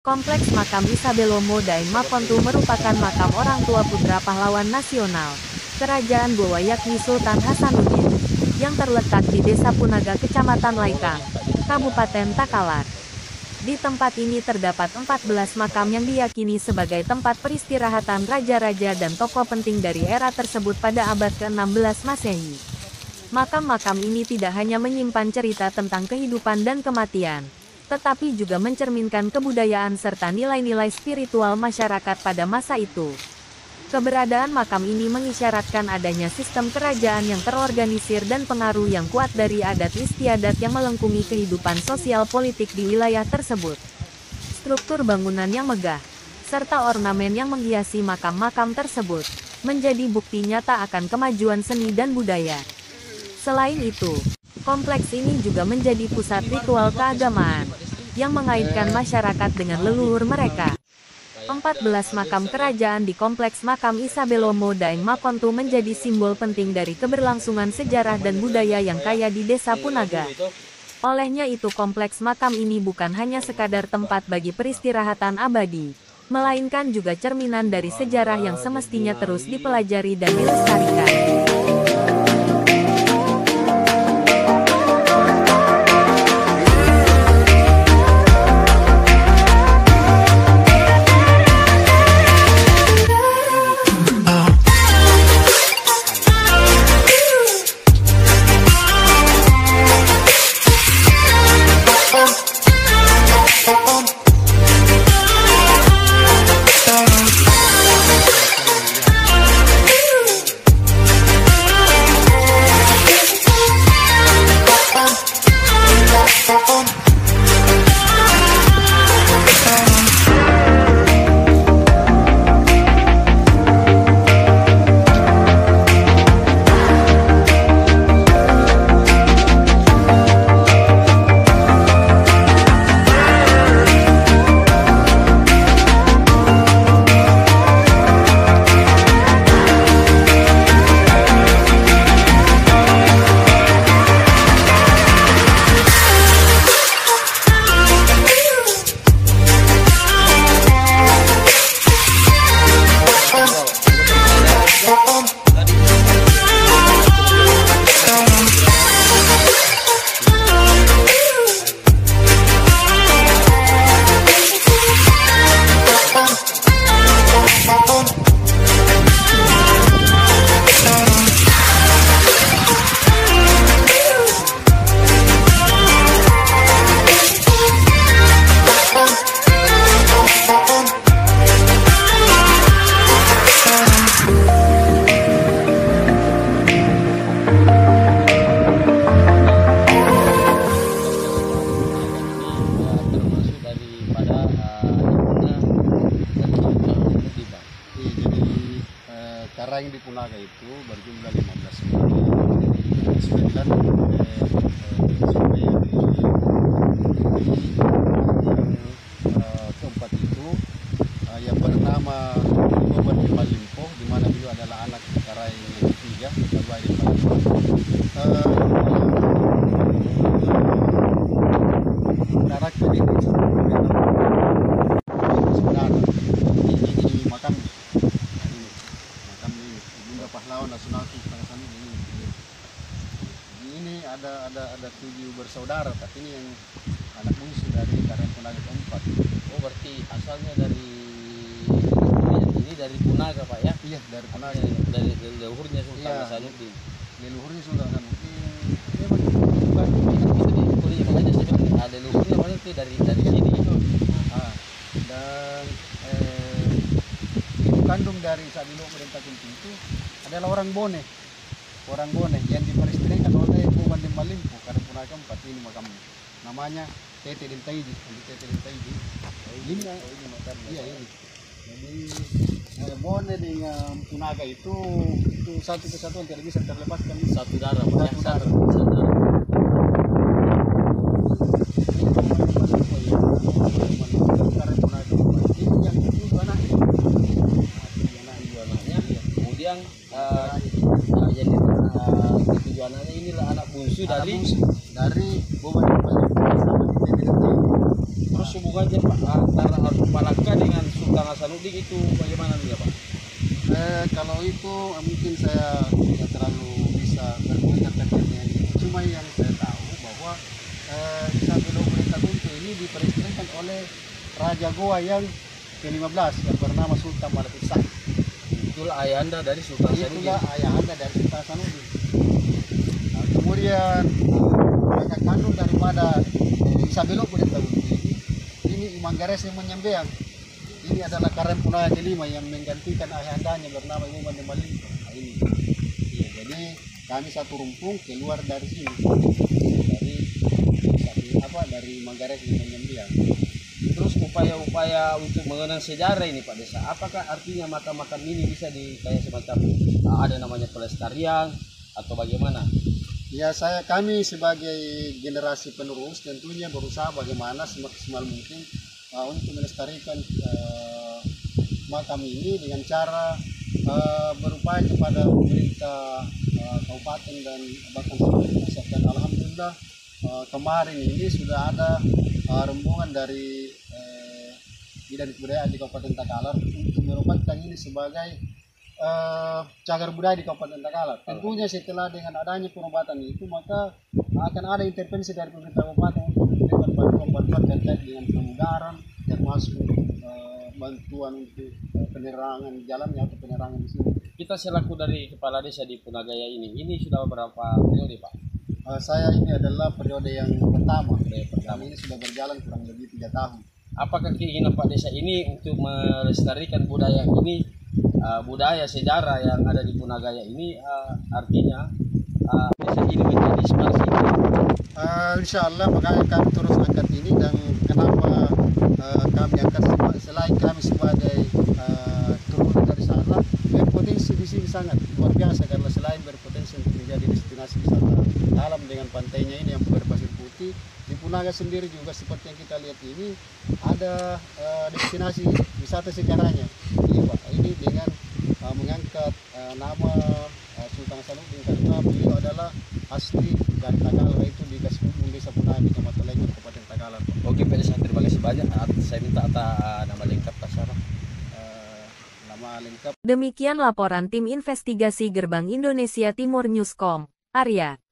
Kompleks Makam Isabelo Modaeng Mapontu merupakan makam orang tua putra pahlawan nasional Kerajaan Goa yakni Sultan Hasanuddin, yang terletak di Desa Punaga, Kecamatan Laikang, Kabupaten Takalar. Di tempat ini terdapat 14 makam yang diyakini sebagai tempat peristirahatan raja-raja dan tokoh penting dari era tersebut pada abad ke-16 Masehi. Makam-makam ini tidak hanya menyimpan cerita tentang kehidupan dan kematian, tetapi juga mencerminkan kebudayaan serta nilai-nilai spiritual masyarakat pada masa itu. Keberadaan makam ini mengisyaratkan adanya sistem kerajaan yang terorganisir dan pengaruh yang kuat dari adat istiadat yang melengkungi kehidupan sosial politik di wilayah tersebut. Struktur bangunan yang megah, serta ornamen yang menghiasi makam-makam tersebut, menjadi bukti nyata akan kemajuan seni dan budaya. Selain itu, kompleks ini juga menjadi pusat ritual keagamaan, yang mengaitkan masyarakat dengan leluhur mereka. 14 makam kerajaan di Kompleks Makam Isabelo Modaeng Mapontu menjadi simbol penting dari keberlangsungan sejarah dan budaya yang kaya di Desa Punaga. Olehnya itu kompleks makam ini bukan hanya sekadar tempat bagi peristirahatan abadi, melainkan juga cerminan dari sejarah yang semestinya terus dipelajari dan dilestarikan. Karang di Punaga itu berjumlah 15 sembilan supaya keempat itu yang bernama Boban Malimpo, di mana beliau adalah anak Karang yang ketiga, kedua di Malimpo. Karakter ini sebenarnya ini makam pahlawan nasional ini ada 7 bersaudara, tapi ini yang anak bungsu dari Karang Punaga keempat. Oh, berarti asalnya dari ini dari Punaga, Pak ya? Iya, dari Punaga. Dari leluhurnya Sultan Hasanuddin. Leluhurnya Sultan Hasanuddin. Memang bukan bisa dikulik aja sih, ada leluhurnya berarti dari sini itu. Dan ibu kandung dari Sabilo Merintah Kunti itu adalah orang Bone yang diperistrikan oleh Boban Malimpo, Karang Punaga keempat. Ini makamnya, namanya Tete Dentaiji. Ini makamnya. Iya, ini. Jadi Bone dengan Punaga itu satu kesatuan, tidak bisa terlepaskan. Satu darah, Pak ya? Satu darah. Kemudian jadi tujuannya inilah anak bungsu dari Boban Malimpo sama di Tete Dentaiji. Terus hubungannya Pak antara Arif Palaka dengan Sultan Hasanuddin itu bagaimana nih ya Pak? Kalau itu mungkin saya tidak terlalu bisa berkomentar terkait itu. Cuma yang saya tahu bahwa Isabel Tagunte ini diperistirahkan oleh Raja Goa yang ke-15 yang bernama Sultan Malakut Sak. Itulah ayahanda dari Sultan Hasanuddin. Itulah ayahanda dari Sultan Hasanuddin. Nah, kemudian kakak kandung daripada Isabel Tagunte ini Imanggares yang menyambeang. Ini adalah Karen Punaya kelima yang menggantikan ayahandanya bernama Ibu Bande Malimpo. Nah, ini. Ya, jadi kami satu rumpung keluar dari sini. Dari Manggares yang menyambeang. Terus upaya-upaya untuk mengenang sejarah ini Pak Desa, apakah artinya makam-makam ini bisa di kayak semacam ada namanya pelestarian atau bagaimana? Ya kami sebagai generasi penerus tentunya berusaha bagaimana semaksimal mungkin untuk melestarikan makam ini dengan cara berupaya kepada pemerintah kabupaten dan bahkan pusat. Dan alhamdulillah kemarin ini sudah ada rombongan dari bidang kebudayaan di Kabupaten Takalar untuk menempatkan ini sebagai cagar budaya di Kabupaten Takalar. Tentunya setelah dengan adanya penobatan itu maka akan ada intervensi dari pemerintah kabupaten untuk memberikan bantuan-bantuan terkait dengan pemugaran termasuk bantuan untuk penerangan jalannya atau penerangan di sini. Kita selaku dari kepala desa di Punagaya ini sudah berapa periode Pak? Saya ini adalah periode yang pertama. Ini sudah berjalan kurang lebih 3 tahun. Apakah keinginan Pak Desa ini untuk melestarikan budaya ini, budaya sejarah yang ada di Punagaya ini, artinya desa ini menjadi smart city? Insya Allah makanya kami terus angkat ini. Dan kenapa kami angkat selain kami sebagai turunan dari sana, berpotensi di sini sangat luar biasa karena selain berpotensi untuk menjadi destinasi wisata alam dengan pantainya ini yang berpasir putih, di Punaga sendiri juga seperti yang kita lihat ini ada destinasi wisata sejarahnya. Iya Pak, ini dengan mengangkat nama Sultan Hasanuddin karena beliau adalah asli dari Takalar, itu di Gaspung Desa Punaga, Kecamatan Lengur, Kabupaten Takalar. Oke Pak Desa, terima kasih banyak. Saya minta nama lengkap Pak Sarah. Nama lengkap. Demikian laporan tim investigasi Gerbang Indonesia Timur Newscom, Arya.